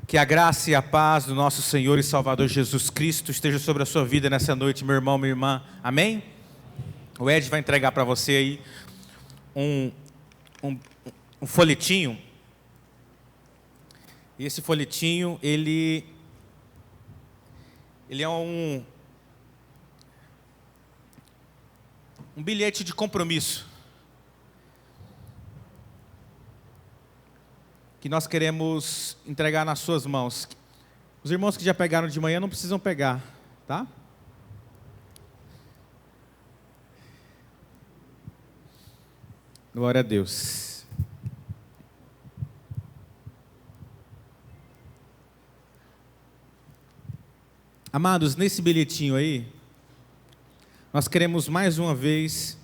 Que a graça e a paz do nosso Senhor e Salvador Jesus Cristo esteja sobre a sua vida nessa noite, meu irmão, minha irmã. Amém? O Ed vai entregar para você aí um, um, um folhetinho. E esse folhetinho, ele é um bilhete de compromisso que nós queremos entregar nas suas mãos. Os irmãos que já pegaram de manhã não precisam pegar, tá? Glória a Deus. Amados, nesse bilhetinho aí, nós queremos mais uma vez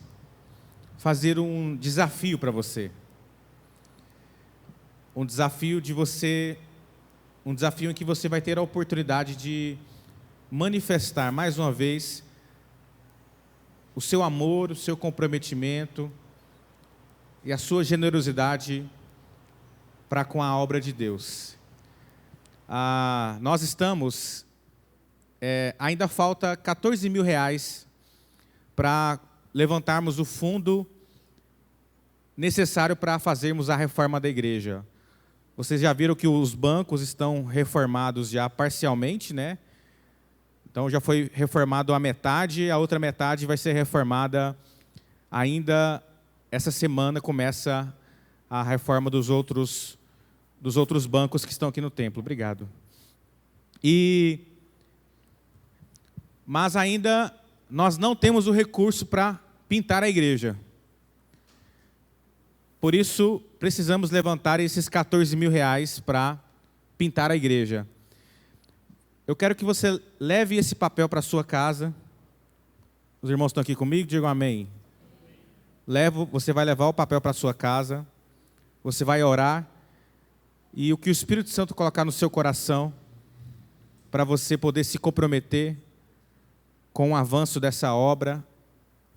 fazer um desafio para você. Um desafio em que você vai ter a oportunidade de manifestar mais uma vez o seu amor, o seu comprometimento e a sua generosidade para com a obra de Deus. Nós estamos, ainda falta R$14.000 para levantarmos o fundo necessário para fazermos a reforma da igreja. Vocês já viram que os bancos estão reformados já parcialmente, né? Então já foi reformado a metade, a outra metade vai ser reformada ainda essa semana. Começa a reforma dos outros bancos que estão aqui no templo. Obrigado. Mas ainda nós não temos o recurso para pintar a igreja. Por isso, precisamos levantar esses R$14.000 para pintar a igreja. Eu quero que você leve esse papel para a sua casa. Os irmãos estão aqui comigo? Digam amém. Você vai levar o papel para a sua casa. Você vai orar. E o que o Espírito Santo colocar no seu coração, para você poder se comprometer com o avanço dessa obra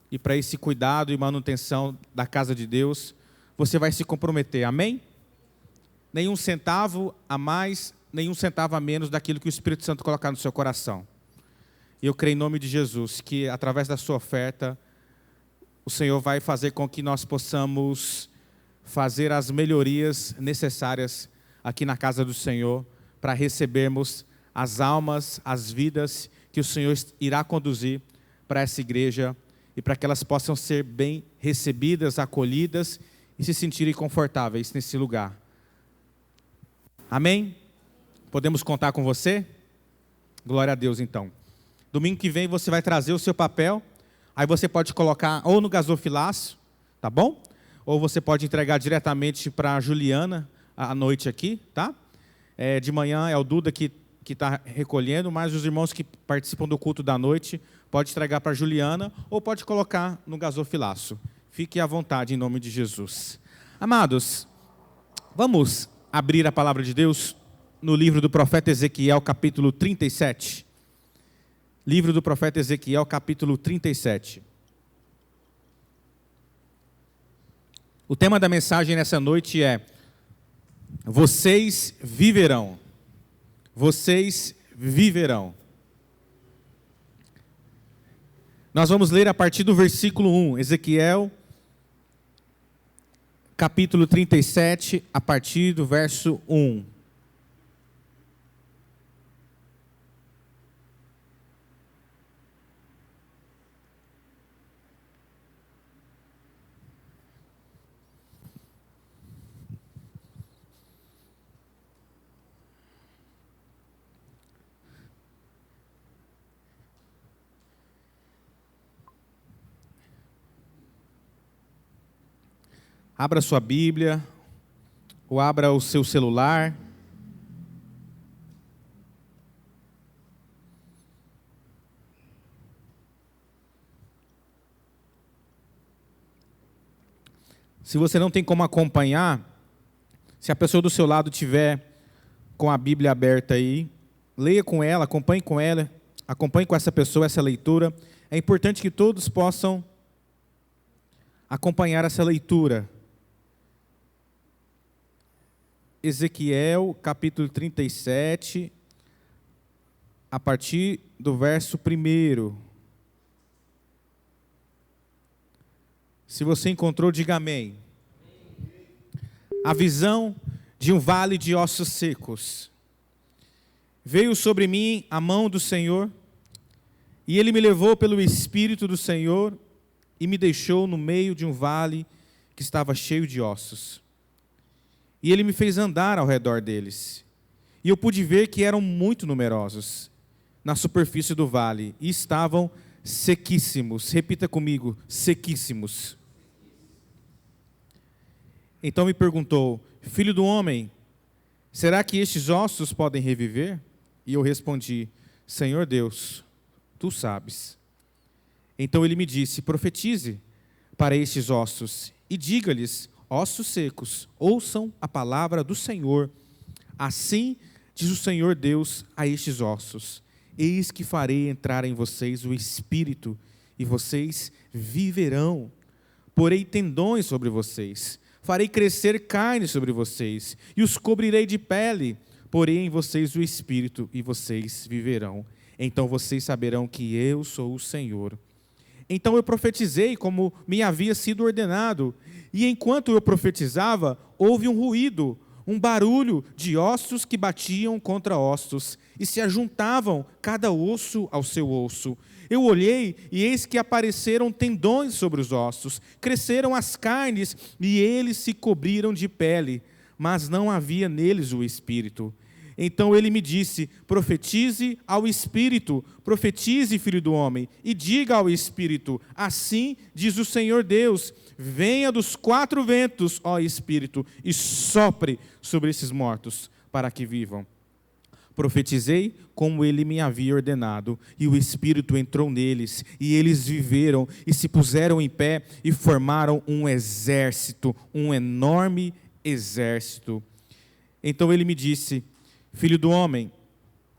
e para esse cuidado e manutenção da casa de Deus, você vai se comprometer, amém? Nenhum centavo a mais, nenhum centavo a menos daquilo que o Espírito Santo colocar no seu coração. E eu creio em nome de Jesus que através da sua oferta, o Senhor vai fazer com que nós possamos fazer as melhorias necessárias aqui na casa do Senhor, para recebermos as almas, as vidas que o Senhor irá conduzir para essa igreja e para que elas possam ser bem recebidas, acolhidas e se sentirem confortáveis nesse lugar. Amém? Podemos contar com você? Glória a Deus, então. Domingo que vem você vai trazer o seu papel, aí você pode colocar ou no gasofilaço, tá bom? Ou você pode entregar diretamente para a Juliana à noite aqui, tá? De manhã é o Duda que está recolhendo, mas os irmãos que participam do culto da noite pode entregar para a Juliana ou pode colocar no gasofilaço. Fique à vontade em nome de Jesus. Amados, vamos abrir a palavra de Deus no livro do profeta Ezequiel, capítulo 37. Livro do profeta Ezequiel, capítulo 37. O tema da mensagem nessa noite é: vocês viverão. Vocês viverão. Nós vamos ler a partir do versículo 1, Ezequiel, capítulo 37, a partir do verso 1. Abra sua Bíblia, ou abra o seu celular. Se você não tem como acompanhar, se a pessoa do seu lado tiver com a Bíblia aberta aí, leia com ela, acompanhe com essa pessoa essa leitura. É importante que todos possam acompanhar essa leitura. Ezequiel, capítulo 37, a partir do verso 1. Se você encontrou, diga amém. A visão de um vale de ossos secos. Veio sobre mim a mão do Senhor, e Ele me levou pelo Espírito do Senhor, e me deixou no meio de um vale que estava cheio de ossos. E Ele me fez andar ao redor deles. E eu pude ver que eram muito numerosos na superfície do vale, e estavam sequíssimos. Repita comigo, sequíssimos. Então me perguntou: filho do homem, será que estes ossos podem reviver? E eu respondi: Senhor Deus, tu sabes. Então ele me disse: profetize para estes ossos e diga-lhes: ossos secos, ouçam a palavra do Senhor. Assim diz o Senhor Deus a estes ossos: eis que farei entrar em vocês o Espírito, e vocês viverão. Porei tendões sobre vocês, farei crescer carne sobre vocês, e os cobrirei de pele. Porei em vocês o Espírito, e vocês viverão. Então vocês saberão que eu sou o Senhor. Então eu profetizei como me havia sido ordenado, e enquanto eu profetizava, houve um ruído, um barulho de ossos que batiam contra ossos, e se ajuntavam cada osso ao seu osso. Eu olhei, e eis que apareceram tendões sobre os ossos, cresceram as carnes, e eles se cobriram de pele, mas não havia neles o Espírito. Então ele me disse: profetize ao Espírito, profetize, filho do homem, e diga ao Espírito: assim diz o Senhor Deus, venha dos 4 ventos, ó Espírito, e sopre sobre esses mortos, para que vivam. Profetizei como ele me havia ordenado, e o Espírito entrou neles, e eles viveram, e se puseram em pé, e formaram um exército, um enorme exército. Então ele me disse: filho do homem,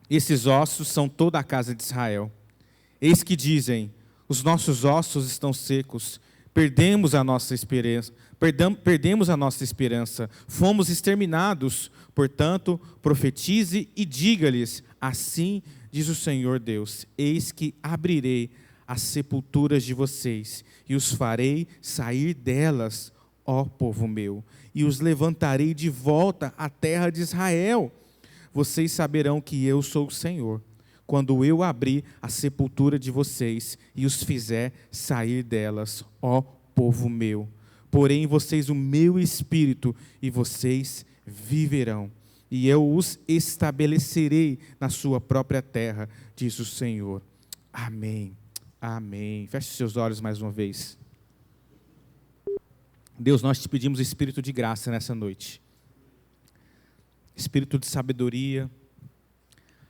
esses ossos são toda a casa de Israel. Eis que dizem: os nossos ossos estão secos, perdemos a nossa esperança, fomos exterminados. Portanto, profetize e diga-lhes: assim diz o Senhor Deus, eis que abrirei as sepulturas de vocês, e os farei sair delas, ó povo meu, e os levantarei de volta à terra de Israel. Vocês saberão que eu sou o Senhor, quando eu abrir a sepultura de vocês e os fizer sair delas, ó povo meu. Porém em vocês o meu Espírito, e vocês viverão, e eu os estabelecerei na sua própria terra, diz o Senhor. Amém. Amém. Feche os seus olhos mais uma vez. Deus, nós te pedimos Espírito de graça nessa noite. Espírito de sabedoria.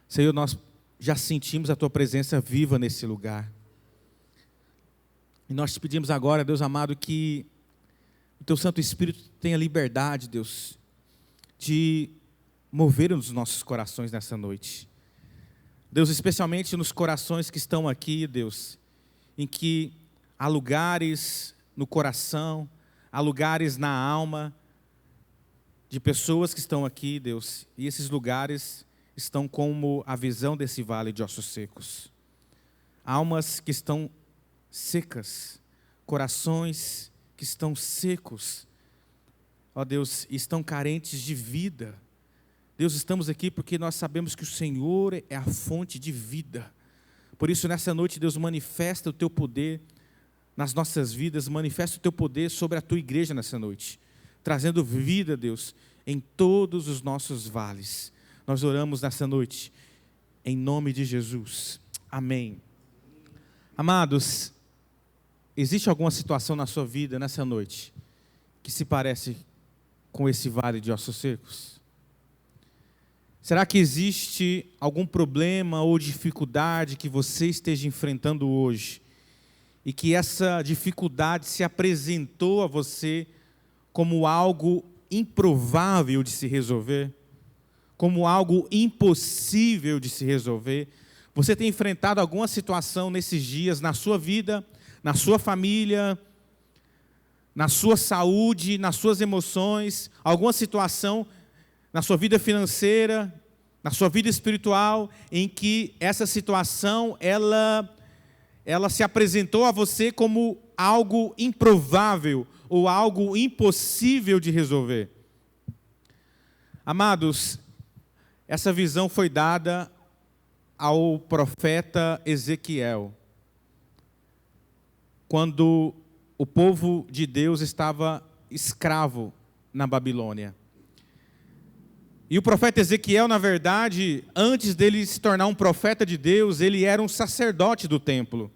Senhor, nós já sentimos a Tua presença viva nesse lugar. E nós te pedimos agora, Deus amado, que o Teu Santo Espírito tenha liberdade, Deus, de mover nos nossos corações nessa noite. Deus, especialmente nos corações que estão aqui, Deus, em que há lugares no coração, há lugares na alma, de pessoas que estão aqui, Deus, e esses lugares estão como a visão desse vale de ossos secos. Almas que estão secas, corações que estão secos, ó Deus, estão carentes de vida. Deus, estamos aqui porque nós sabemos que o Senhor é a fonte de vida. Por isso, nessa noite, Deus, manifesta o Teu poder nas nossas vidas, manifesta o Teu poder sobre a Tua igreja nessa noite, trazendo vida, Deus, em todos os nossos vales. Nós oramos nessa noite, em nome de Jesus. Amém. Amados, existe alguma situação na sua vida nessa noite que se parece com esse vale de ossos secos? Será que existe algum problema ou dificuldade que você esteja enfrentando hoje e que essa dificuldade se apresentou a você como algo improvável de se resolver, como algo impossível de se resolver? Você tem enfrentado alguma situação nesses dias na sua vida, na sua família, na sua saúde, nas suas emoções, alguma situação na sua vida financeira, na sua vida espiritual, em que essa situação, ela se apresentou a você como algo improvável ou algo impossível de resolver. Amados, essa visão foi dada ao profeta Ezequiel, quando o povo de Deus estava escravo na Babilônia. E o profeta Ezequiel, na verdade, antes dele se tornar um profeta de Deus, ele era um sacerdote do templo.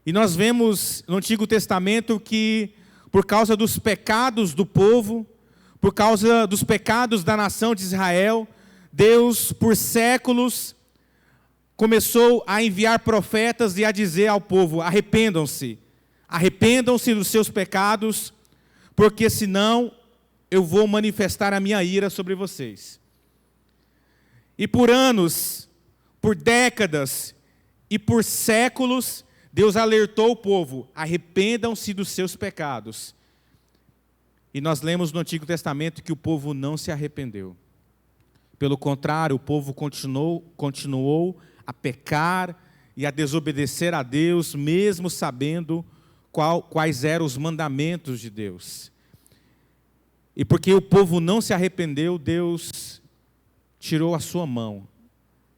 E nós vemos no Antigo Testamento que, por causa dos pecados do povo, por causa dos pecados da nação de Israel, Deus, por séculos, começou a enviar profetas e a dizer ao povo: arrependam-se dos seus pecados, porque senão eu vou manifestar a minha ira sobre vocês. E por anos, por décadas e por séculos, Deus alertou o povo: arrependam-se dos seus pecados. E nós lemos no Antigo Testamento que o povo não se arrependeu. Pelo contrário, o povo continuou a pecar e a desobedecer a Deus, mesmo sabendo quais eram os mandamentos de Deus. E porque o povo não se arrependeu, Deus tirou a sua mão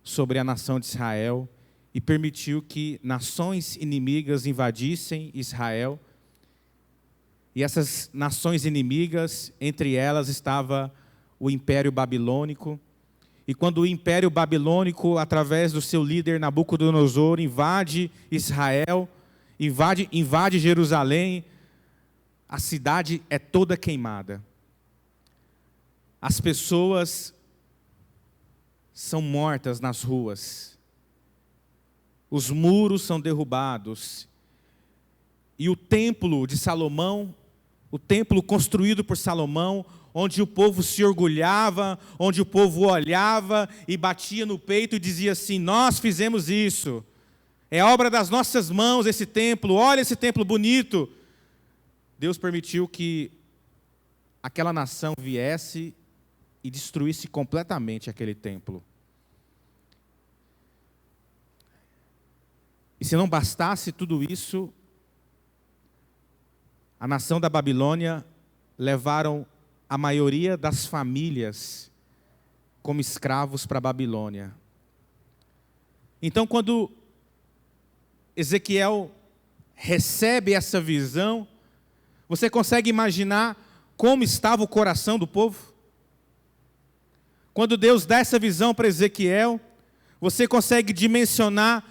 sobre a nação de Israel e permitiu que nações inimigas invadissem Israel. E essas nações inimigas, entre elas estava o Império Babilônico. E quando o Império Babilônico, através do seu líder Nabucodonosor, invade Israel, invade Jerusalém, a cidade é toda queimada. As pessoas são mortas nas ruas. Os muros são derrubados. E o templo de Salomão, o templo construído por Salomão, onde o povo se orgulhava, onde o povo olhava e batia no peito e dizia assim: nós fizemos isso, é obra das nossas mãos esse templo, olha esse templo bonito. Deus permitiu que aquela nação viesse e destruísse completamente aquele templo. E se não bastasse tudo isso, a nação da Babilônia levaram a maioria das famílias como escravos para a Babilônia. Então, quando Ezequiel recebe essa visão, você consegue imaginar como estava o coração do povo? Quando Deus dá essa visão para Ezequiel, você consegue dimensionar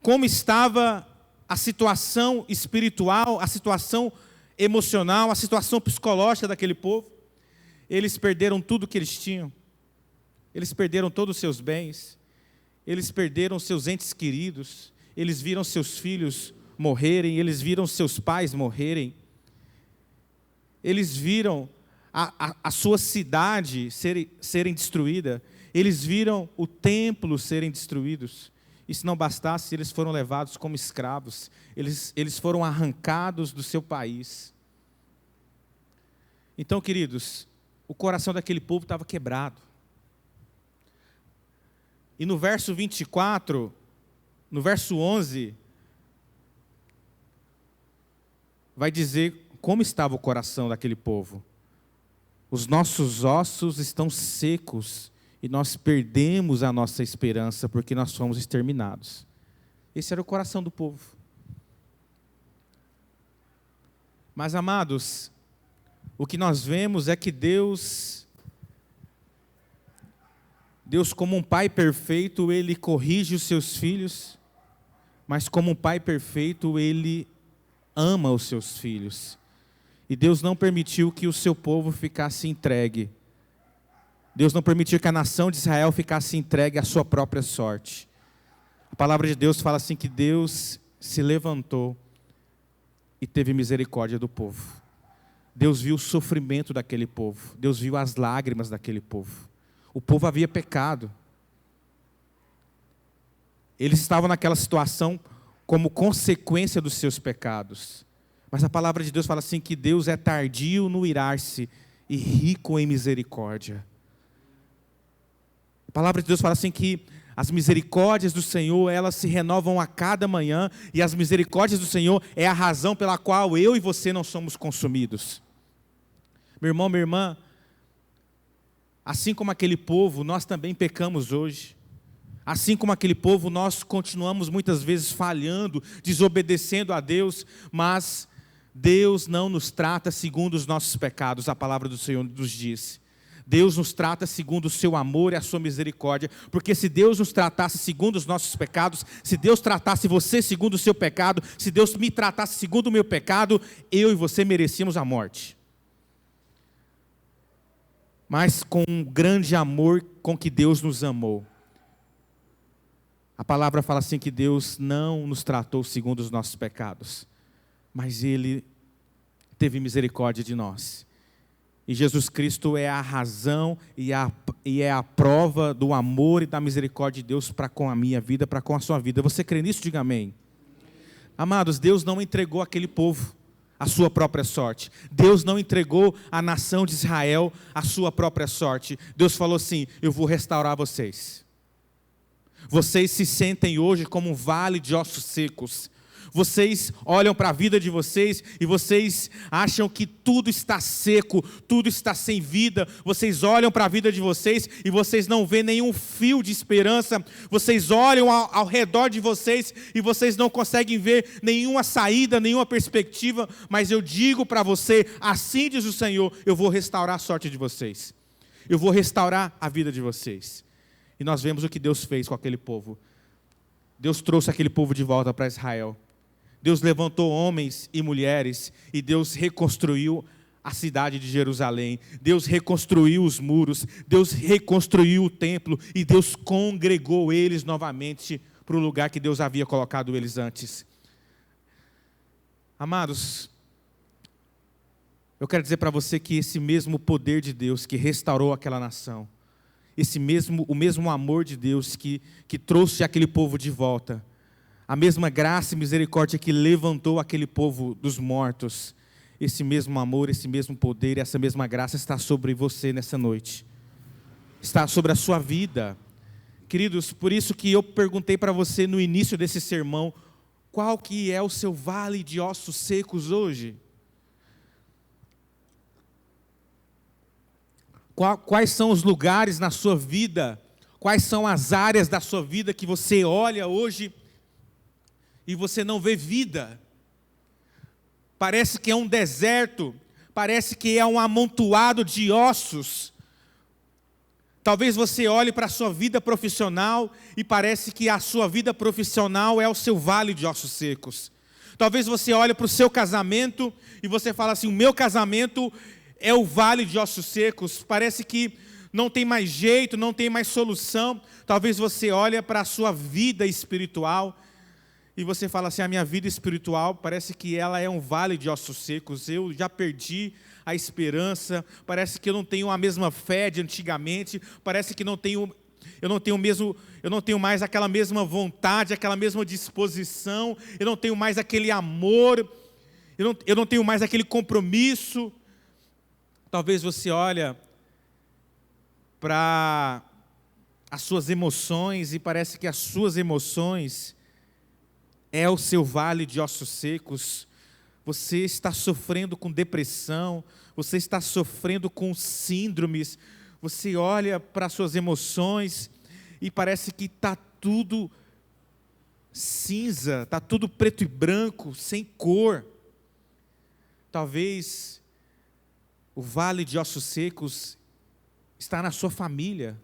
como estava a situação espiritual, a situação emocional, a situação psicológica daquele povo? Eles perderam tudo que eles tinham. Eles perderam todos os seus bens. Eles perderam seus entes queridos. Eles viram seus filhos morrerem. Eles viram seus pais morrerem. Eles viram a sua cidade serem destruída. Eles viram o templo serem destruídos. E se não bastasse, eles foram levados como escravos. Eles foram arrancados do seu país. Então, queridos, o coração daquele povo estava quebrado. E no verso 24, no verso 11, vai dizer como estava o coração daquele povo. Os nossos ossos estão secos e nós perdemos a nossa esperança porque nós fomos exterminados. Esse era o coração do povo. Mas, amados, o que nós vemos é que Deus como um pai perfeito, Ele corrige os seus filhos, mas como um pai perfeito, Ele ama os seus filhos. E Deus não permitiu que o seu povo ficasse entregue. Deus não permitiu que a nação de Israel ficasse entregue à sua própria sorte. A palavra de Deus fala assim que Deus se levantou e teve misericórdia do povo. Deus viu o sofrimento daquele povo. Deus viu as lágrimas daquele povo. O povo havia pecado. Eles estavam naquela situação como consequência dos seus pecados. Mas a palavra de Deus fala assim que Deus é tardio no irar-se e rico em misericórdia. A palavra de Deus fala assim que as misericórdias do Senhor, elas se renovam a cada manhã, e as misericórdias do Senhor é a razão pela qual eu e você não somos consumidos. Meu irmão, minha irmã, assim como aquele povo, nós também pecamos hoje. Assim como aquele povo, nós continuamos muitas vezes falhando, desobedecendo a Deus, mas Deus não nos trata segundo os nossos pecados, a palavra do Senhor nos diz. Deus nos trata segundo o seu amor e a sua misericórdia, porque se Deus nos tratasse segundo os nossos pecados, se Deus tratasse você segundo o seu pecado, se Deus me tratasse segundo o meu pecado, eu e você merecíamos a morte. Mas com um grande amor com que Deus nos amou. A palavra fala assim que Deus não nos tratou segundo os nossos pecados, mas Ele teve misericórdia de nós. E Jesus Cristo é a razão e é a prova do amor e da misericórdia de Deus para com a minha vida, para com a sua vida. Você crê nisso? Diga amém. Amados, Deus não entregou aquele povo a sua própria sorte. Deus não entregou a nação de Israel a sua própria sorte. Deus falou assim: eu vou restaurar vocês. Vocês se sentem hoje como um vale de ossos secos. Vocês olham para a vida de vocês e vocês acham que tudo está seco, tudo está sem vida. Vocês olham para a vida de vocês e vocês não vêem nenhum fio de esperança. Vocês olham ao redor de vocês e vocês não conseguem ver nenhuma saída, nenhuma perspectiva. Mas eu digo para você, assim diz o Senhor, eu vou restaurar a sorte de vocês. Eu vou restaurar a vida de vocês. E nós vemos o que Deus fez com aquele povo. Deus trouxe aquele povo de volta para Israel. Deus levantou homens e mulheres e Deus reconstruiu a cidade de Jerusalém. Deus reconstruiu os muros, Deus reconstruiu o templo e Deus congregou eles novamente para o lugar que Deus havia colocado eles antes. Amados, eu quero dizer para você que esse mesmo poder de Deus que restaurou aquela nação, o mesmo amor de Deus que trouxe aquele povo de volta, a mesma graça e misericórdia que levantou aquele povo dos mortos, esse mesmo amor, esse mesmo poder, essa mesma graça está sobre você nessa noite. Está sobre a sua vida. Queridos, por isso que eu perguntei para você no início desse sermão, qual que é o seu vale de ossos secos hoje? Quais são os lugares na sua vida, quais são as áreas da sua vida que você olha hoje e você não vê vida? Parece que é um deserto, parece que é um amontoado de ossos. Talvez você olhe para a sua vida profissional e parece que a sua vida profissional é o seu vale de ossos secos. Talvez você olhe para o seu casamento e você fala assim, o meu casamento é o vale de ossos secos, parece que não tem mais jeito, não tem mais solução. Talvez você olhe para a sua vida espiritual e você fala assim, a minha vida espiritual parece que ela é um vale de ossos secos, eu já perdi a esperança, parece que eu não tenho a mesma fé de antigamente, parece que eu não tenho mais aquela mesma vontade, aquela mesma disposição, eu não tenho mais aquele amor, eu não tenho mais aquele compromisso. Talvez você olhe para as suas emoções e parece que as suas emoções é o seu vale de ossos secos. Você está sofrendo com depressão, você está sofrendo com síndromes, você olha para as suas emoções e parece que está tudo cinza, está tudo preto e branco, sem cor. Talvez o vale de ossos secos está na sua família,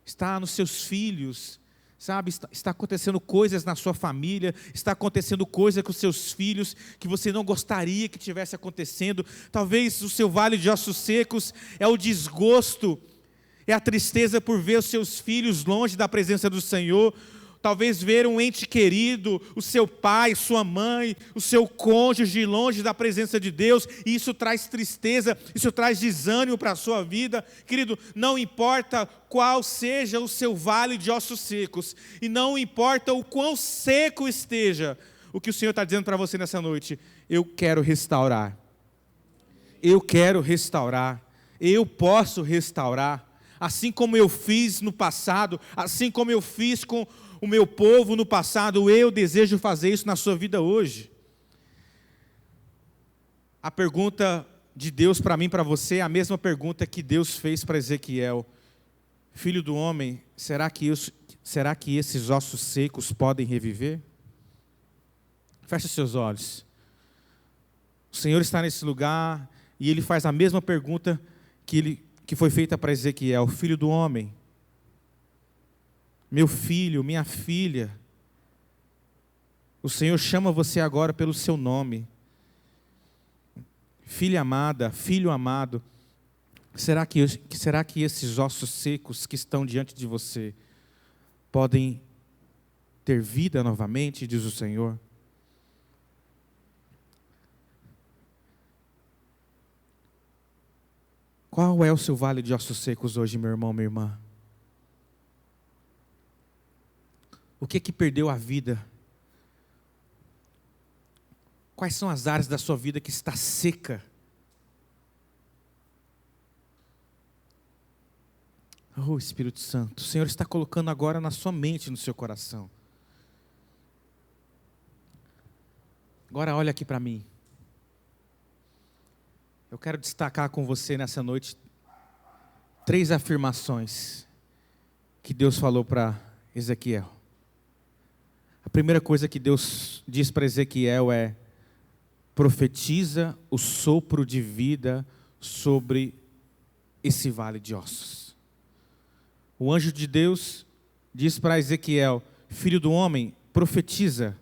está nos seus filhos, sabe, está acontecendo coisas na sua família, está acontecendo coisa com os seus filhos que você não gostaria que tivesse acontecendo. Talvez o seu vale de ossos secos é o desgosto, é a tristeza por ver os seus filhos longe da presença do Senhor. Talvez ver um ente querido, o seu pai, sua mãe, o seu cônjuge longe da presença de Deus, e isso traz tristeza, isso traz desânimo para a sua vida. Querido, não importa qual seja o seu vale de ossos secos, e não importa o quão seco esteja, o que o Senhor está dizendo para você nessa noite, eu quero restaurar. Eu quero restaurar. eu posso restaurar, assim como eu fiz no passado, assim como eu fiz com o meu povo no passado, eu desejo fazer isso na sua vida hoje. A pergunta de Deus para mim e para você é a mesma pergunta que Deus fez para Ezequiel: filho do homem, será que esses ossos secos podem reviver? Feche seus olhos. O Senhor está nesse lugar e Ele faz a mesma pergunta que foi feita para Ezequiel: filho do homem, meu filho, minha filha, o Senhor chama você agora pelo seu nome. Filha amada, filho amado, será que esses ossos secos que estão diante de você podem ter vida novamente, diz o Senhor? Qual é o seu vale de ossos secos hoje, meu irmão, minha irmã? O que perdeu a vida? Quais são as áreas da sua vida que está seca? Oh, Espírito Santo, o Senhor está colocando agora na sua mente, no seu coração. Agora olha aqui para mim. Eu quero destacar com você nessa noite 3 afirmações que Deus falou para Ezequiel. A primeira coisa que Deus diz para Ezequiel é: profetiza o sopro de vida sobre esse vale de ossos. O anjo de Deus diz para Ezequiel: filho do homem, profetiza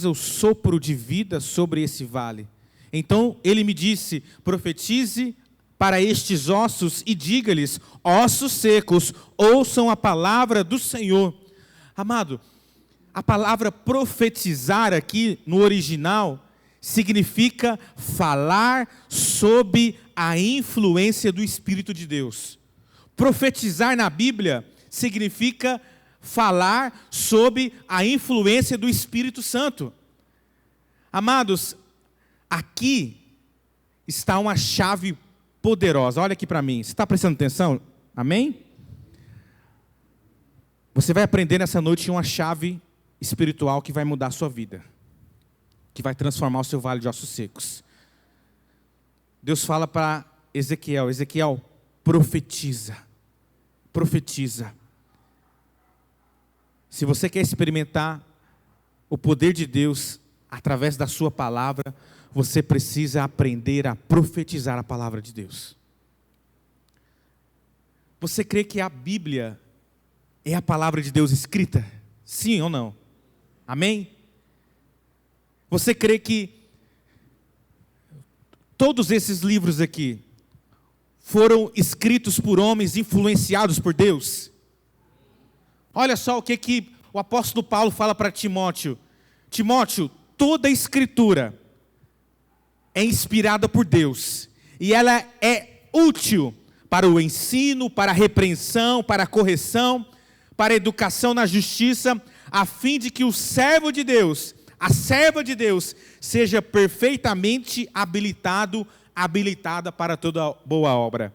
o sopro de vida sobre esse vale. Então ele me disse: profetize para estes ossos e diga-lhes: ossos secos, ouçam a palavra do Senhor. Amado, a palavra profetizar aqui no original significa falar sob a influência do Espírito de Deus. Profetizar na Bíblia significa falar sob a influência do Espírito Santo. Amados, aqui está uma chave poderosa. Olha aqui para mim. Você está prestando atenção? Amém? Você vai aprender nessa noite uma chave espiritual que vai mudar a sua vida, que vai transformar o seu vale de ossos secos. Deus fala para Ezequiel: Ezequiel, profetiza. Profetiza. Se você quer experimentar o poder de Deus através da sua palavra, você precisa aprender a profetizar a palavra de Deus. Você crê que a Bíblia é a palavra de Deus escrita? Sim ou não? Amém? Você crê que todos esses livros aqui foram escritos por homens influenciados por Deus? Olha só o que o apóstolo Paulo fala para Timóteo: Timóteo, toda a escritura é inspirada por Deus e ela é útil para o ensino, para a repreensão, para a correção, para a educação na justiça, a fim de que o servo de Deus, a serva de Deus, seja perfeitamente habilitada para toda boa obra.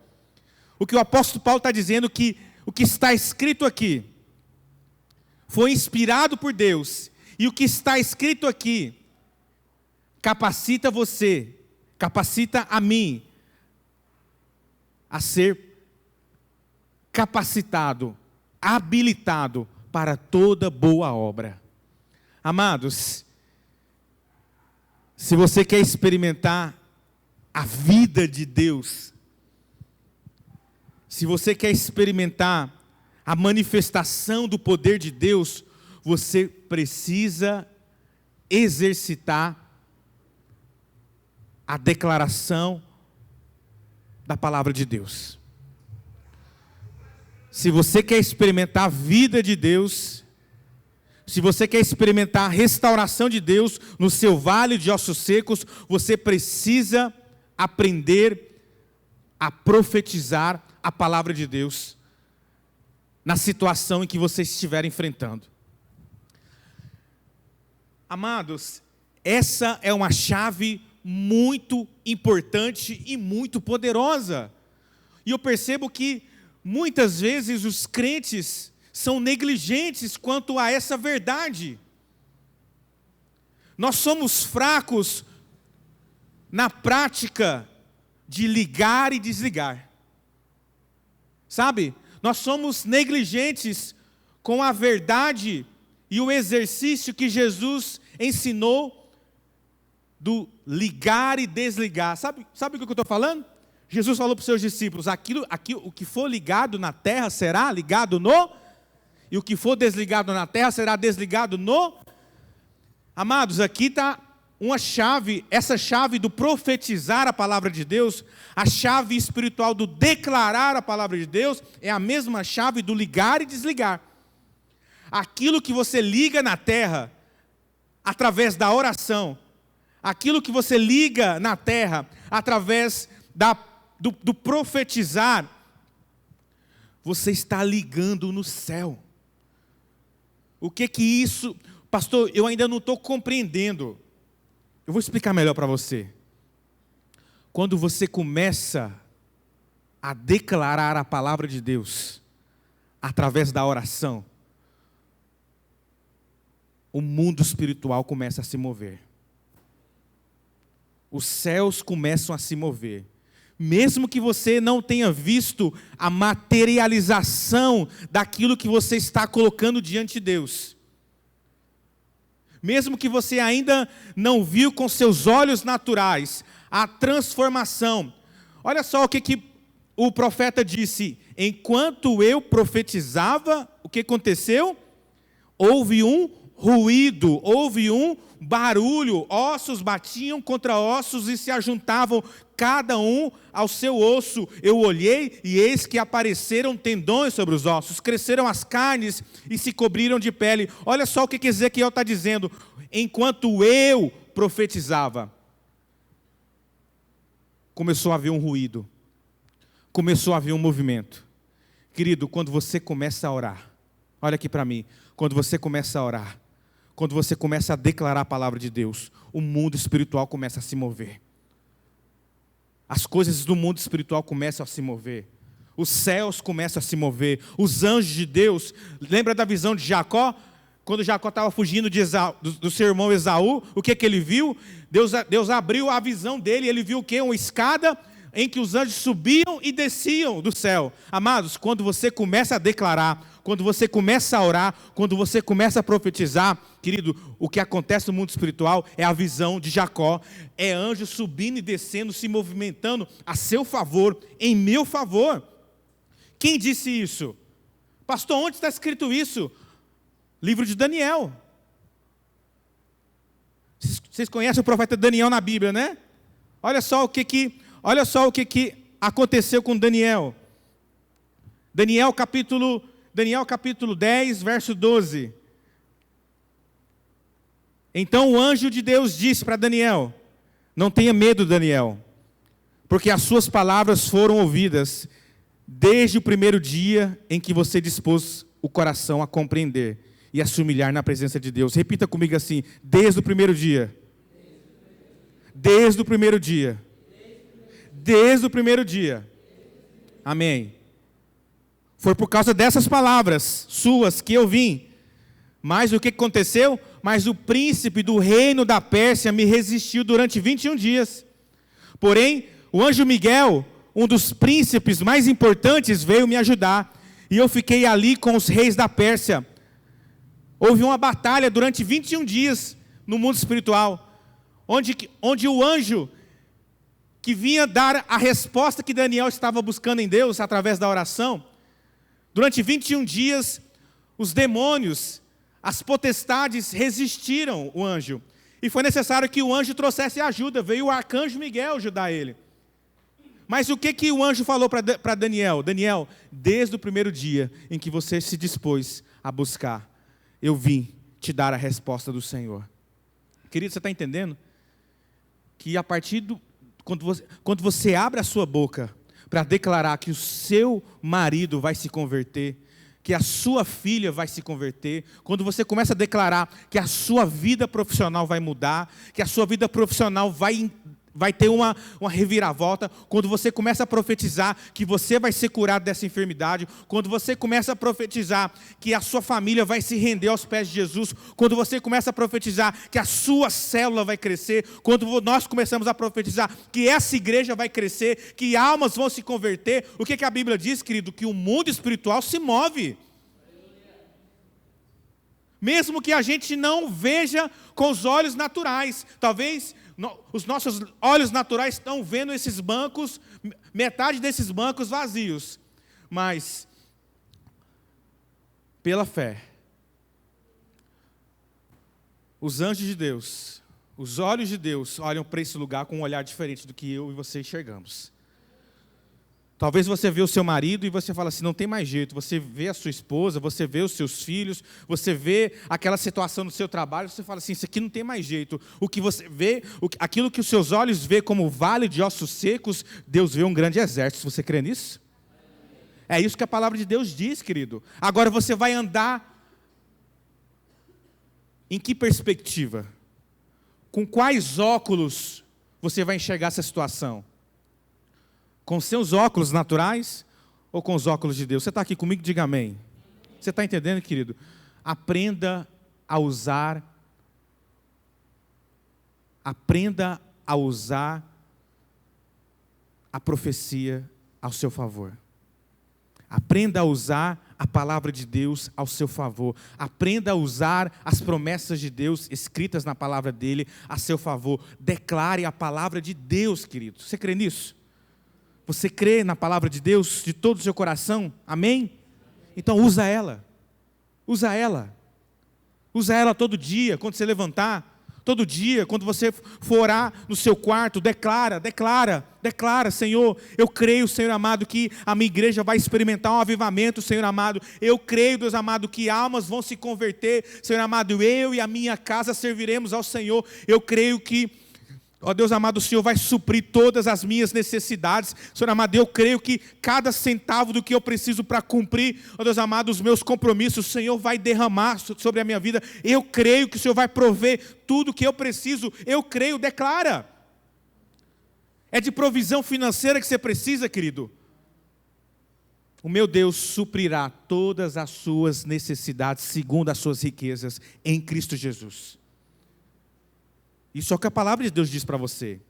O que o apóstolo Paulo está dizendo, que o que está escrito aqui foi inspirado por Deus, e o que está escrito aqui capacita você, capacita a mim a ser capacitado, habilitado para toda boa obra. Amados, se você quer experimentar a vida de Deus, se você quer experimentar a manifestação do poder de Deus, você precisa exercitar a declaração da palavra de Deus. Se você quer experimentar a vida de Deus, se você quer experimentar a restauração de Deus no seu vale de ossos secos, você precisa aprender a profetizar a palavra de Deus na situação em que você estiver enfrentando. Amados, essa é uma chave muito importante e muito poderosa. E eu percebo que muitas vezes os crentes são negligentes quanto a essa verdade. Nós somos fracos na prática de ligar e desligar. Sabe? Nós somos negligentes com a verdade e o exercício que Jesus ensinou do ligar e desligar. Sabe o que eu estou falando? Jesus falou para os seus discípulos, o que for ligado na terra será ligado no, e o que for desligado na terra será desligado no. Amados, aqui está uma chave, essa chave do profetizar a palavra de Deus, a chave espiritual do declarar a palavra de Deus, é a mesma chave do ligar e desligar. Aquilo que você liga na terra, através da oração, aquilo que você liga na terra, através do profetizar, você está ligando no céu. O que isso... Pastor, eu ainda não estou compreendendo. Eu vou explicar melhor para você. Quando você começa a declarar a palavra de Deus, através da oração, o mundo espiritual começa a se mover. Os céus começam a se mover. Mesmo que você não tenha visto a materialização daquilo que você está colocando diante de Deus. Mesmo que você ainda não viu com seus olhos naturais a transformação. Olha só o que o profeta disse. Enquanto eu profetizava, o que aconteceu? Houve um ruído, houve um barulho, ossos batiam contra ossos e se ajuntavam, cada um ao seu osso. Eu olhei e eis que apareceram tendões sobre os ossos, cresceram as carnes e se cobriram de pele. Olha só o que Ezequiel está dizendo. Enquanto eu profetizava, começou a haver um ruído, começou a haver um movimento. Querido, quando você começa a orar, olha aqui para mim, quando você começa a orar, quando você começa a declarar a palavra de Deus, o mundo espiritual começa a se mover. As coisas do mundo espiritual começam a se mover. Os céus começam a se mover. Os anjos de Deus. Lembra da visão de Jacó? Quando Jacó estava fugindo do seu irmão Esaú, o que ele viu? Deus abriu a visão dele, ele viu o quê? Uma escada em que os anjos subiam e desciam do céu. Amados, quando você começa a declarar, quando você começa a orar, quando você começa a profetizar, querido, o que acontece no mundo espiritual é a visão de Jacó, é anjos subindo e descendo, se movimentando a seu favor, em meu favor. Quem disse isso? Pastor, onde está escrito isso? Livro de Daniel. Vocês conhecem o profeta Daniel na Bíblia, né? Olha só o que aconteceu com Daniel. Daniel capítulo 10, verso 12. Então o anjo de Deus disse para Daniel: não tenha medo, Daniel, porque as suas palavras foram ouvidas desde o primeiro dia em que você dispôs o coração a compreender e a se humilhar na presença de Deus. Repita comigo assim: desde o primeiro dia. Desde o primeiro dia. Desde o primeiro dia. Amém. Foi por causa dessas palavras suas que eu vim. Mas o que aconteceu? Mas o príncipe do reino da Pérsia me resistiu durante 21 dias. Porém, o anjo Miguel, um dos príncipes mais importantes, veio me ajudar. E eu fiquei ali com os reis da Pérsia. Houve uma batalha durante 21 dias no mundo espiritual. Onde o anjo que vinha dar a resposta que Daniel estava buscando em Deus através da oração, durante 21 dias, os demônios, as potestades resistiram o anjo. E foi necessário que o anjo trouxesse ajuda. Veio o arcanjo Miguel ajudar ele. Mas o que o anjo falou para Daniel? Daniel, desde o primeiro dia em que você se dispôs a buscar, eu vim te dar a resposta do Senhor. Querido, você está entendendo? Que a partir quando você abre a sua boca para declarar que o seu marido vai se converter, que a sua filha vai se converter, quando você começa a declarar que a sua vida profissional vai mudar, que a sua vida profissional vai vai ter uma reviravolta, quando você começa a profetizar que você vai ser curado dessa enfermidade, quando você começa a profetizar que a sua família vai se render aos pés de Jesus, quando você começa a profetizar que a sua célula vai crescer, quando nós começamos a profetizar que essa igreja vai crescer, que almas vão se converter, o que a Bíblia diz, querido? Que o mundo espiritual se move. Mesmo que a gente não veja com os olhos naturais, talvez os nossos olhos naturais estão vendo esses bancos, metade desses bancos vazios, mas pela fé, os anjos de Deus, os olhos de Deus olham para esse lugar com um olhar diferente do que eu e você enxergamos. Talvez você vê o seu marido e você fala assim, não tem mais jeito. Você vê a sua esposa, você vê os seus filhos, você vê aquela situação no seu trabalho, você fala assim, isso aqui não tem mais jeito. O que você vê, aquilo que os seus olhos vê como vale de ossos secos, Deus vê um grande exército. Você crê nisso? É isso que a palavra de Deus diz, querido. Agora você vai andar em que perspectiva? Com quais óculos você vai enxergar essa situação? Com seus óculos naturais ou com os óculos de Deus? Você está aqui comigo? Diga amém. Você está entendendo, querido? Aprenda a usar a profecia ao seu favor. Aprenda a usar a palavra de Deus ao seu favor. Aprenda a usar as promessas de Deus escritas na palavra dele a seu favor. Declare a palavra de Deus, querido. Você crê nisso? Você crê na palavra de Deus de todo o seu coração? Amém? Então usa ela. Usa ela. Usa ela todo dia, quando você levantar. Todo dia, quando você for orar no seu quarto, declara, Senhor, eu creio, Senhor amado, que a minha igreja vai experimentar um avivamento, Senhor amado. Eu creio, Deus amado, que almas vão se converter, Senhor amado, eu e a minha casa serviremos ao Senhor. Eu creio que, ó Deus amado, o Senhor vai suprir todas as minhas necessidades. Senhor amado, eu creio que cada centavo do que eu preciso para cumprir, ó Deus amado, os meus compromissos, o Senhor vai derramar sobre a minha vida. Eu creio que o Senhor vai prover tudo o que eu preciso. Eu creio, declara. É de provisão financeira que você precisa, querido? O meu Deus suprirá todas as suas necessidades segundo as suas riquezas em Cristo Jesus. Isso é o que a palavra de Deus diz para você.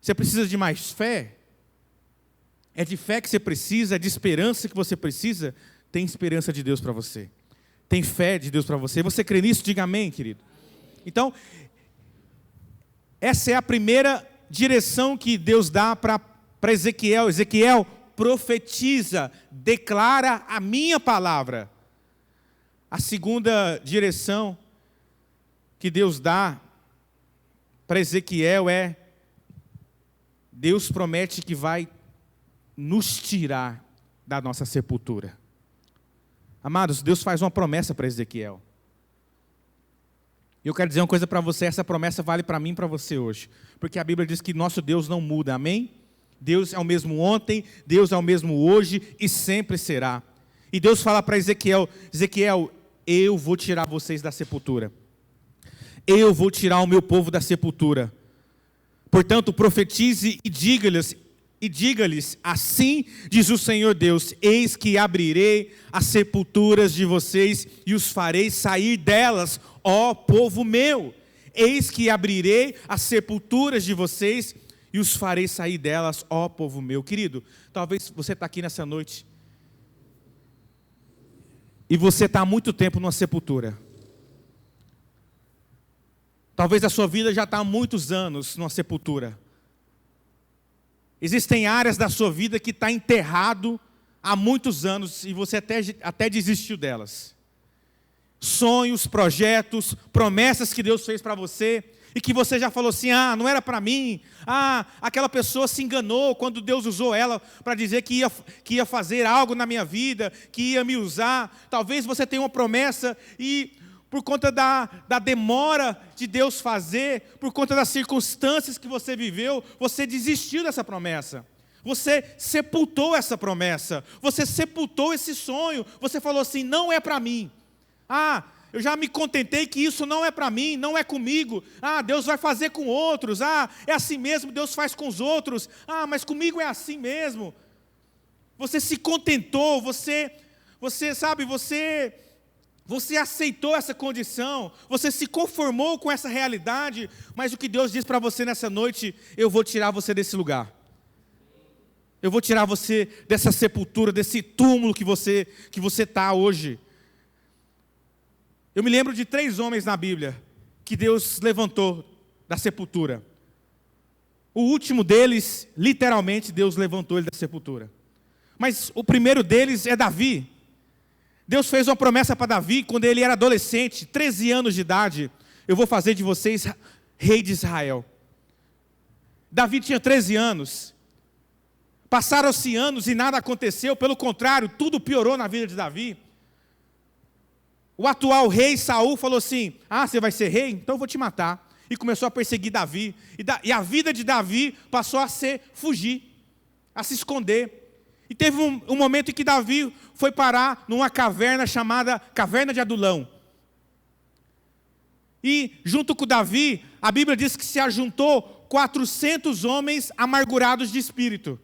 Você precisa de mais fé? É de fé que você precisa, é de esperança que você precisa? Tem esperança de Deus para você. Tem fé de Deus para você. Você crê nisso? Diga amém, querido. Então, essa é a primeira direção que Deus dá para Ezequiel. Ezequiel, profetiza, declara a minha palavra. A segunda direção que Deus dá para Ezequiel é: Deus promete que vai nos tirar da nossa sepultura. Amados, Deus faz uma promessa para Ezequiel. E eu quero dizer uma coisa para você, essa promessa vale para mim e para você hoje. Porque a Bíblia diz que nosso Deus não muda, amém? Deus é o mesmo ontem, Deus é o mesmo hoje e sempre será. E Deus fala para Ezequiel: Ezequiel, eu vou tirar vocês da sepultura. Eu vou tirar o meu povo da sepultura. Portanto, profetize e diga-lhes, assim diz o Senhor Deus: eis que abrirei as sepulturas de vocês e os farei sair delas, ó povo meu. Eis que abrirei as sepulturas de vocês e os farei sair delas, ó povo meu. Querido, talvez você está aqui nessa noite e você está há muito tempo numa sepultura. Talvez a sua vida já está há muitos anos numa sepultura. Existem áreas da sua vida que está enterrado há muitos anos e você até desistiu delas. Sonhos, projetos, promessas que Deus fez para você e que você já falou assim: não era para mim. Aquela pessoa se enganou quando Deus usou ela para dizer que ia fazer algo na minha vida, que ia me usar. Talvez você tenha uma promessa e por conta da demora de Deus fazer, por conta das circunstâncias que você viveu, você desistiu dessa promessa. Você sepultou essa promessa. Você sepultou esse sonho. Você falou assim: não é para mim. eu já me contentei que isso não é para mim, não é comigo. Deus vai fazer com outros. É assim mesmo, Deus faz com os outros. Mas comigo é assim mesmo. Você se contentou, você aceitou essa condição, você se conformou com essa realidade, mas o que Deus diz para você nessa noite: eu vou tirar você desse lugar. Eu vou tirar você dessa sepultura, desse túmulo que você está hoje. Eu me lembro de 3 homens na Bíblia que Deus levantou da sepultura. O último deles, literalmente, Deus levantou ele da sepultura. Mas o primeiro deles é Davi. Deus fez uma promessa para Davi quando ele era adolescente, 13 anos de idade: eu vou fazer de vocês rei de Israel. Davi tinha 13 anos. Passaram-se anos e nada aconteceu, pelo contrário, tudo piorou na vida de Davi. O atual rei Saul falou assim: você vai ser rei? Então eu vou te matar. E começou a perseguir Davi. E a vida de Davi passou a ser fugir, a se esconder. E teve um momento em que Davi foi parar numa caverna chamada Caverna de Adulão. E junto com Davi, a Bíblia diz que se ajuntou 400 homens amargurados de espírito.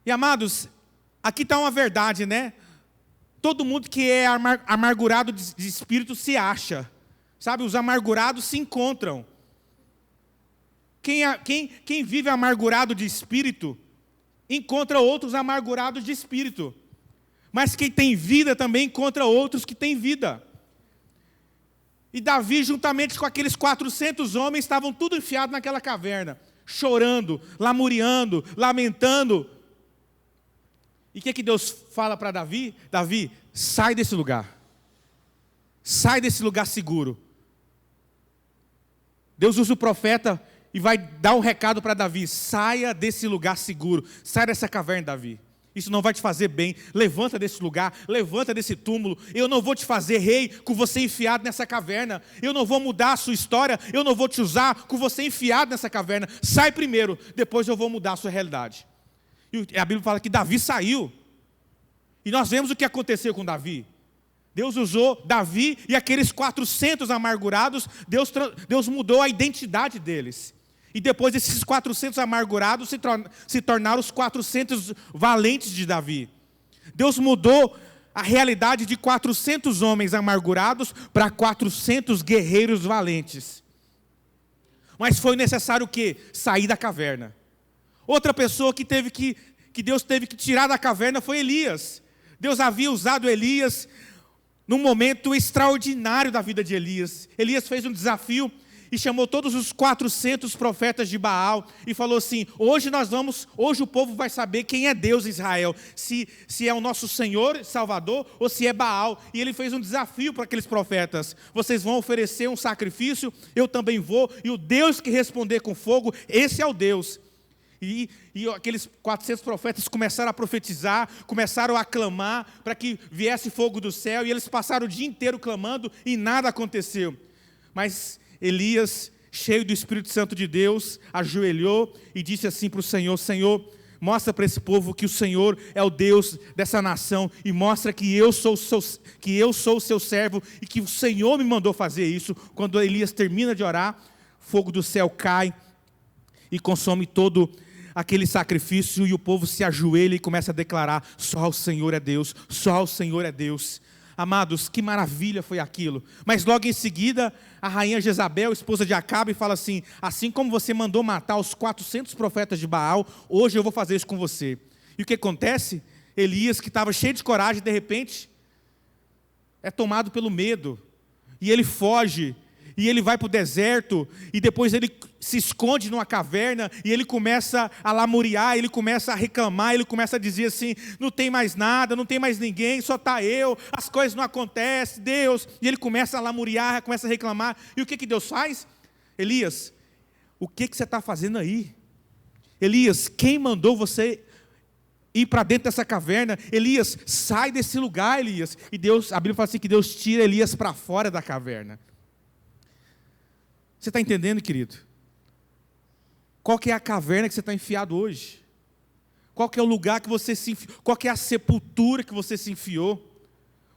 E amados, aqui está uma verdade, né? Todo mundo que é amargurado de espírito se acha. Sabe, os amargurados se encontram. Quem vive amargurado de espírito, encontra outros amargurados de espírito. Mas quem tem vida também encontra outros que têm vida. E Davi, juntamente com aqueles 400 homens, estavam tudo enfiados naquela caverna, chorando, lamuriando, lamentando. E o que Deus fala para Davi? Davi, sai desse lugar. Sai desse lugar seguro. Deus usa o profeta e vai dar um recado para Davi: saia desse lugar seguro. Sai dessa caverna, Davi. Isso não vai te fazer bem. Levanta desse lugar, levanta desse túmulo. Eu não vou te fazer rei com você enfiado nessa caverna. Eu não vou mudar a sua história. Eu não vou te usar com você enfiado nessa caverna. Sai primeiro, depois eu vou mudar a sua realidade. E a Bíblia fala que Davi saiu. E nós vemos o que aconteceu com Davi. Deus usou Davi e aqueles 400 amargurados, Deus mudou a identidade deles. E depois esses 400 amargurados se tornaram os 400 valentes de Davi. Deus mudou a realidade de 400 homens amargurados para 400 guerreiros valentes. Mas foi necessário o quê? Sair da caverna. Outra pessoa que Deus teve que tirar da caverna foi Elias. Deus havia usado Elias num momento extraordinário da vida de Elias. Elias fez um desafio e chamou todos os 400 profetas de Baal e falou assim: hoje o povo vai saber quem é Deus em Israel, se é o nosso Senhor Salvador ou se é Baal. E ele fez um desafio para aqueles profetas: vocês vão oferecer um sacrifício, eu também vou, e o Deus que responder com fogo, esse é o Deus. E aqueles 400 profetas começaram a profetizar, começaram a clamar para que viesse fogo do céu, e eles passaram o dia inteiro clamando e nada aconteceu. Mas Elias, cheio do Espírito Santo de Deus, ajoelhou e disse assim para o Senhor: Senhor, mostra para esse povo que o Senhor é o Deus dessa nação, e mostra que eu sou o seu servo e que o Senhor me mandou fazer isso. Quando Elias termina de orar, fogo do céu cai e consome todo aquele sacrifício, e o povo se ajoelha e começa a declarar: só o Senhor é Deus, só o Senhor é Deus. Amados, que maravilha foi aquilo. Mas logo em seguida, a rainha Jezabel, esposa de Acabe, fala assim: assim como você mandou matar os 400 profetas de Baal, hoje eu vou fazer isso com você. E o que acontece? Elias, que estava cheio de coragem, de repente é tomado pelo medo, e ele foge, e ele vai para o deserto, e depois ele se esconde numa caverna, e ele começa a lamuriar, ele começa a reclamar, ele começa a dizer assim: não tem mais nada, não tem mais ninguém, só está eu, as coisas não acontecem, Deus. E ele começa a lamuriar, começa a reclamar. E o que Deus faz? Elias, o que você está fazendo aí? Elias, quem mandou você ir para dentro dessa caverna? Elias, sai desse lugar, Elias. E Deus, a Bíblia fala assim, que Deus tira Elias para fora da caverna. Você está entendendo, querido? Qual que é a caverna que você está enfiado hoje? Qual que é o lugar que você se enfiou? Qual que é a sepultura que você se enfiou?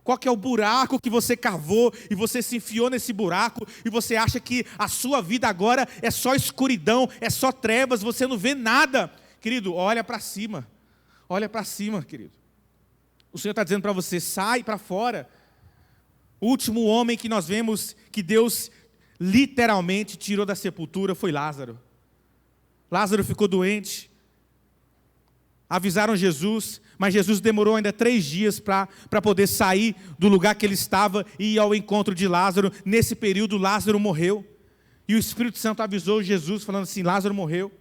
Qual que é o buraco que você cavou e você se enfiou nesse buraco e você acha que a sua vida agora é só escuridão, é só trevas, você não vê nada. Querido, olha para cima, querido. O Senhor está dizendo para você, sai para fora. O último homem que nós vemos que Deus literalmente tirou da sepultura foi Lázaro. Lázaro ficou doente. Avisaram Jesus, mas Jesus demorou ainda 3 dias para poder sair do lugar que ele estava e ir ao encontro de Lázaro. Nesse período, Lázaro morreu. E o Espírito Santo avisou Jesus, falando assim, Lázaro morreu.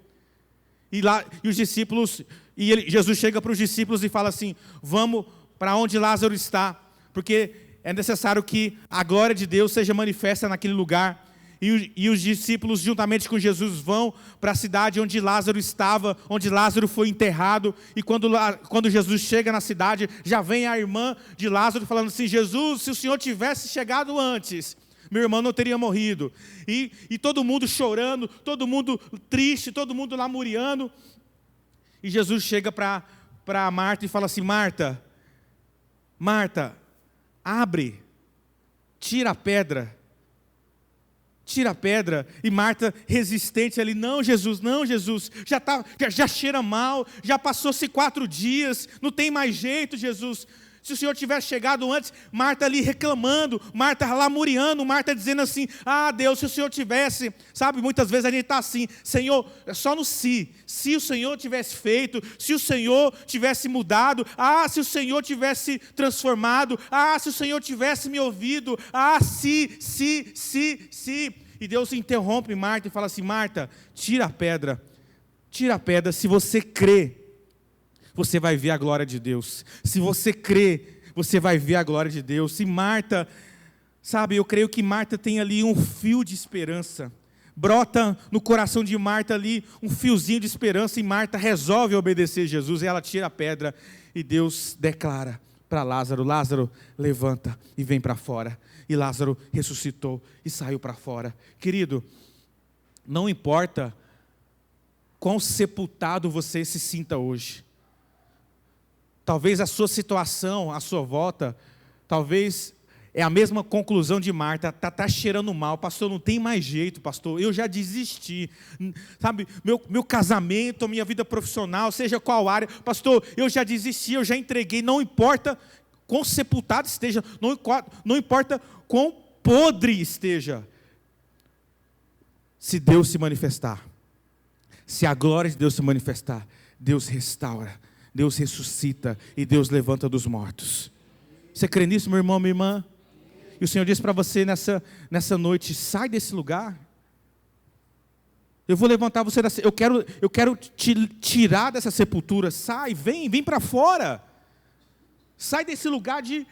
E os discípulos, Jesus chega para os discípulos e fala assim, vamos para onde Lázaro está, porque é necessário que a glória de Deus seja manifesta naquele lugar. E os discípulos, juntamente com Jesus, vão para a cidade onde Lázaro estava, onde Lázaro foi enterrado. E quando Jesus chega na cidade, já vem a irmã de Lázaro falando assim, Jesus, se o Senhor tivesse chegado antes, meu irmão não teria morrido. E todo mundo chorando, todo mundo triste, todo mundo lamuriando. E Jesus chega para Marta e fala assim, Marta, abre, tira a pedra. E Marta resistente ali, não Jesus, já cheira mal, já passou-se 4 dias, não tem mais jeito Jesus, se o Senhor tivesse chegado antes, Marta ali reclamando, Marta lamuriando, Marta dizendo assim, Deus, se o Senhor tivesse, sabe, muitas vezes a gente está assim, Senhor, é só no se o Senhor tivesse feito, se o Senhor tivesse mudado, se o Senhor tivesse transformado, se o Senhor tivesse me ouvido, se, e Deus interrompe Marta e fala assim, Marta, tira a pedra, se você crê, você vai ver a glória de Deus. Se você crê, você vai ver a glória de Deus. E Marta, sabe, eu creio que Marta tem ali um fio de esperança. Brota no coração de Marta ali um fiozinho de esperança e Marta resolve obedecer Jesus. E ela tira a pedra e Deus declara para Lázaro, Lázaro, levanta e vem para fora. E Lázaro ressuscitou e saiu para fora. Querido, não importa quão sepultado você se sinta hoje. Talvez a sua situação, a sua volta, talvez é a mesma conclusão de Marta, está cheirando mal, pastor, não tem mais jeito, pastor, eu já desisti, sabe, meu casamento, minha vida profissional, seja qual área, pastor, eu já desisti, eu já entreguei, não importa quão sepultado esteja, não importa quão podre esteja, se Deus se manifestar, se a glória de Deus se manifestar, Deus restaura, Deus ressuscita e Deus levanta dos mortos. Você crê nisso, meu irmão, minha irmã? E o Senhor diz para você nessa noite, sai desse lugar. Eu vou levantar você, eu quero te tirar dessa sepultura. Sai, vem para fora. Sai desse lugar de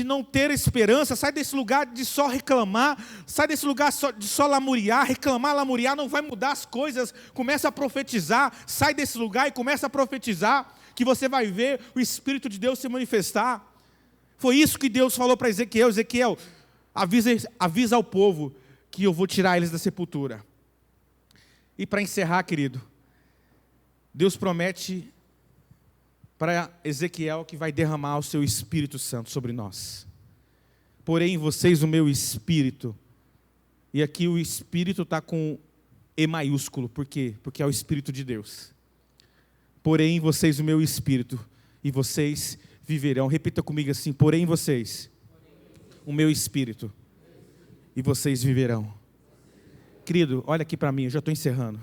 não ter esperança, sai desse lugar de só reclamar, sai desse lugar de só lamuriar, lamuriar não vai mudar as coisas, começa a profetizar, sai desse lugar e começa a profetizar, que você vai ver o Espírito de Deus se manifestar. Foi isso que Deus falou para Ezequiel, avisa ao povo que eu vou tirar eles da sepultura. E para encerrar, querido, Deus promete para Ezequiel que vai derramar o seu Espírito Santo sobre nós. Porém, em vocês o meu Espírito, e aqui o Espírito está com E maiúsculo, por quê? Porque é o Espírito de Deus. Porém, em vocês o meu Espírito, e vocês viverão. Repita comigo assim, porém em vocês o meu Espírito, e vocês viverão. Querido, olha aqui para mim, eu já estou encerrando.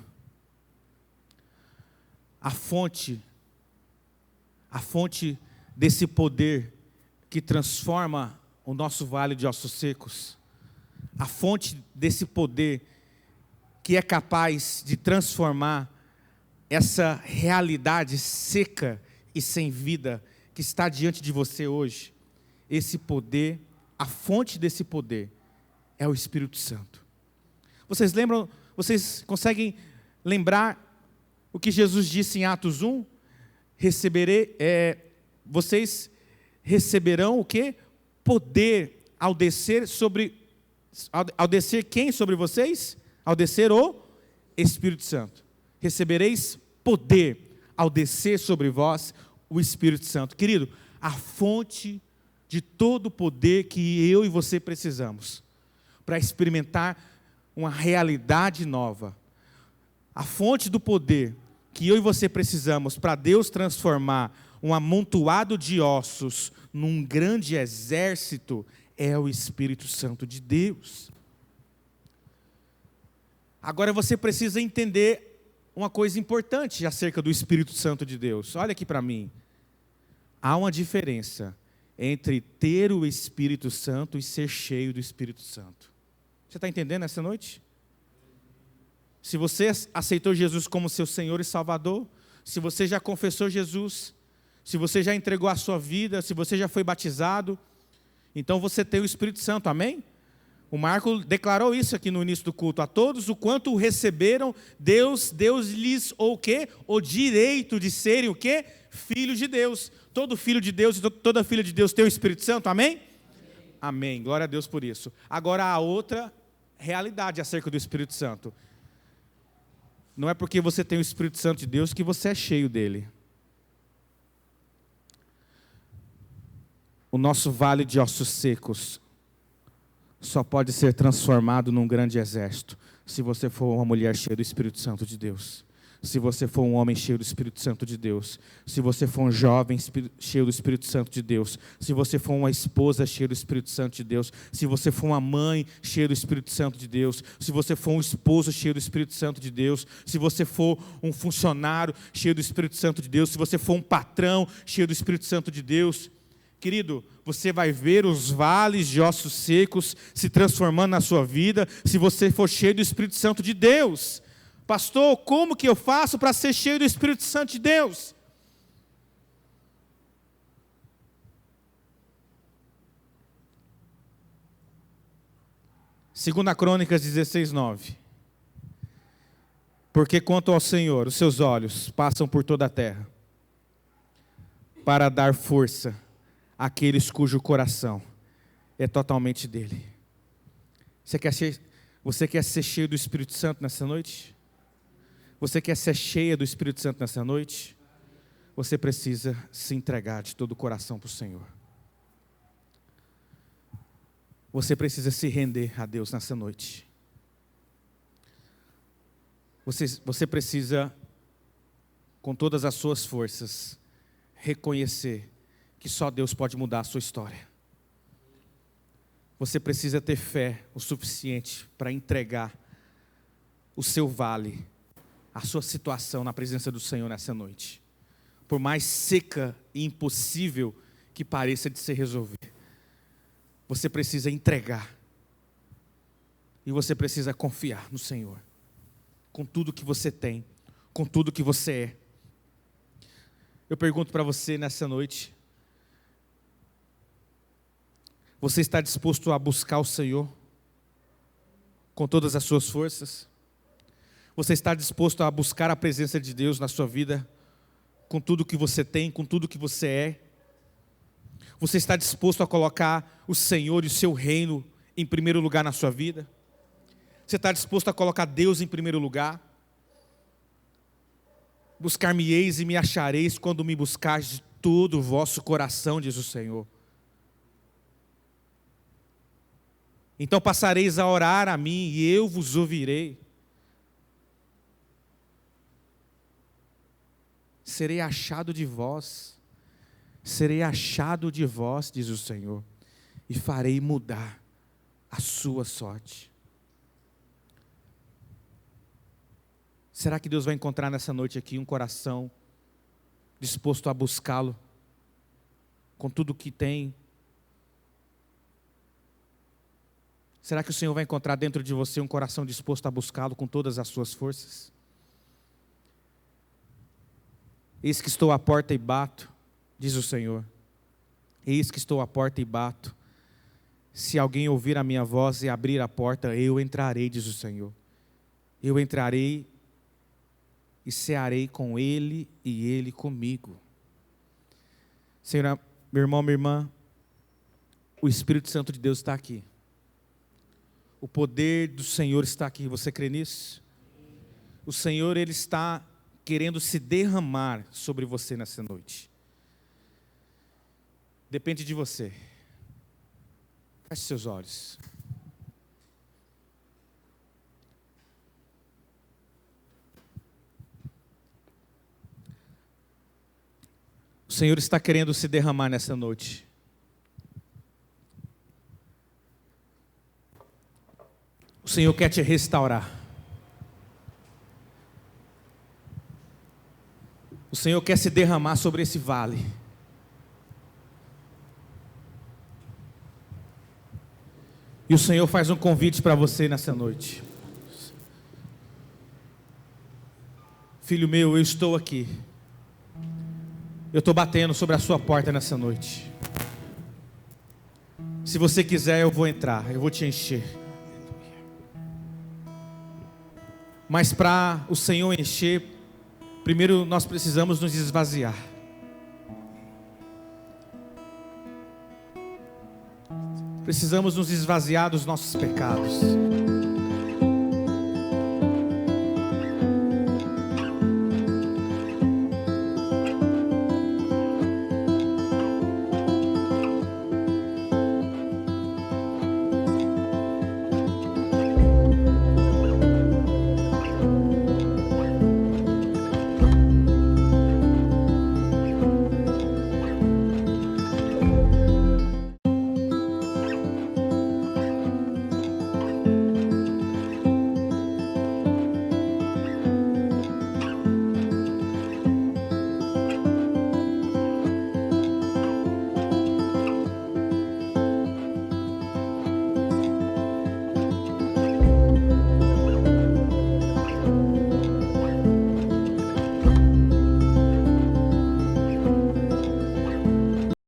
A fonte desse poder que transforma o nosso vale de ossos secos, a fonte desse poder que é capaz de transformar essa realidade seca e sem vida que está diante de você hoje, esse poder, a fonte desse poder é o Espírito Santo. Vocês lembram, vocês conseguem lembrar o que Jesus disse em Atos 1? Vocês receberão o quê? Poder ao descer quem sobre vocês? Ao descer o Espírito Santo. Recebereis poder ao descer sobre vós o Espírito Santo. Querido, a fonte de todo o poder que eu e você precisamos para experimentar uma realidade nova. A fonte do poder que eu e você precisamos para Deus transformar um amontoado de ossos num grande exército é o Espírito Santo de Deus. Agora você precisa entender uma coisa importante acerca do Espírito Santo de Deus. Olha aqui para mim. Há uma diferença entre ter o Espírito Santo e ser cheio do Espírito Santo. Você está entendendo essa noite? Se você aceitou Jesus como seu Senhor e Salvador, se você já confessou Jesus, se você já entregou a sua vida, se você já foi batizado, então você tem o Espírito Santo, amém? O Marco declarou isso aqui no início do culto. A todos, o quanto o receberam, Deus lhes o quê? O direito de serem o quê? Filhos de Deus. Todo filho de Deus e toda filha de Deus tem o Espírito Santo, amém? Amém. Glória a Deus por isso. Agora há outra realidade acerca do Espírito Santo. Não é porque você tem o Espírito Santo de Deus que você é cheio dele. O nosso vale de ossos secos só pode ser transformado num grande exército se você for uma mulher cheia do Espírito Santo de Deus. Se você for um homem cheio do Espírito Santo de Deus, se você for um jovem cheio do Espírito Santo de Deus, se você for uma esposa cheia do Espírito Santo de Deus, se você for uma mãe cheia do Espírito Santo de Deus, se você for um esposo cheio do Espírito Santo de Deus, se você for um funcionário cheio do Espírito Santo de Deus, se você for um patrão cheio do Espírito Santo de Deus, querido, você vai ver os vales de ossos secos se transformando na sua vida, se você for cheio do Espírito Santo de Deus. Pastor, como que eu faço para ser cheio do Espírito Santo de Deus? Segunda Crônicas 16:9. Porque quanto ao Senhor, os seus olhos passam por toda a terra, para dar força àqueles cujo coração é totalmente dele. Você quer ser cheio do Espírito Santo nessa noite? Você quer ser cheia do Espírito Santo nessa noite? Você precisa se entregar de todo o coração para o Senhor. Você precisa se render a Deus nessa noite. Você precisa, com todas as suas forças, reconhecer que só Deus pode mudar a sua história. Você precisa ter fé o suficiente para entregar o seu vale, a sua situação na presença do Senhor nessa noite. Por mais seca e impossível que pareça de se resolver, você precisa entregar. E você precisa confiar no Senhor. Com tudo que você tem, com tudo que você é. Eu pergunto para você nessa noite, você está disposto a buscar o Senhor com todas as suas forças? Você está disposto a buscar a presença de Deus na sua vida, com tudo que você tem, com tudo que você é? Você está disposto a colocar o Senhor e o seu reino em primeiro lugar na sua vida? Você está disposto a colocar Deus em primeiro lugar? Buscar-me-eis e me achareis quando me buscares de todo o vosso coração, diz o Senhor. Então passareis a orar a mim e eu vos ouvirei. Serei achado de vós, diz o Senhor, e farei mudar a sua sorte. Será que Deus vai encontrar nessa noite aqui um coração disposto a buscá-lo com tudo que tem? Será que o Senhor vai encontrar dentro de você um coração disposto a buscá-lo com todas as suas forças? Eis que estou à porta e bato, diz o Senhor. Eis que estou à porta e bato. Se alguém ouvir a minha voz e abrir a porta, eu entrarei, diz o Senhor. Eu entrarei e cearei com ele e ele comigo. Senhor, meu irmão, minha irmã, o Espírito Santo de Deus está aqui. O poder do Senhor está aqui. Você crê nisso? O Senhor, Ele está querendo se derramar sobre você nessa noite. Depende de você. Feche seus olhos. O Senhor está querendo se derramar nessa noite. O Senhor quer te restaurar. O Senhor quer se derramar sobre esse vale. E o Senhor faz um convite para você nessa noite. Filho meu, eu estou aqui. Eu estou batendo sobre a sua porta nessa noite. Se você quiser, eu vou entrar, eu vou te encher. Mas para o Senhor encher, primeiro nós precisamos nos esvaziar. Precisamos nos esvaziar dos nossos pecados.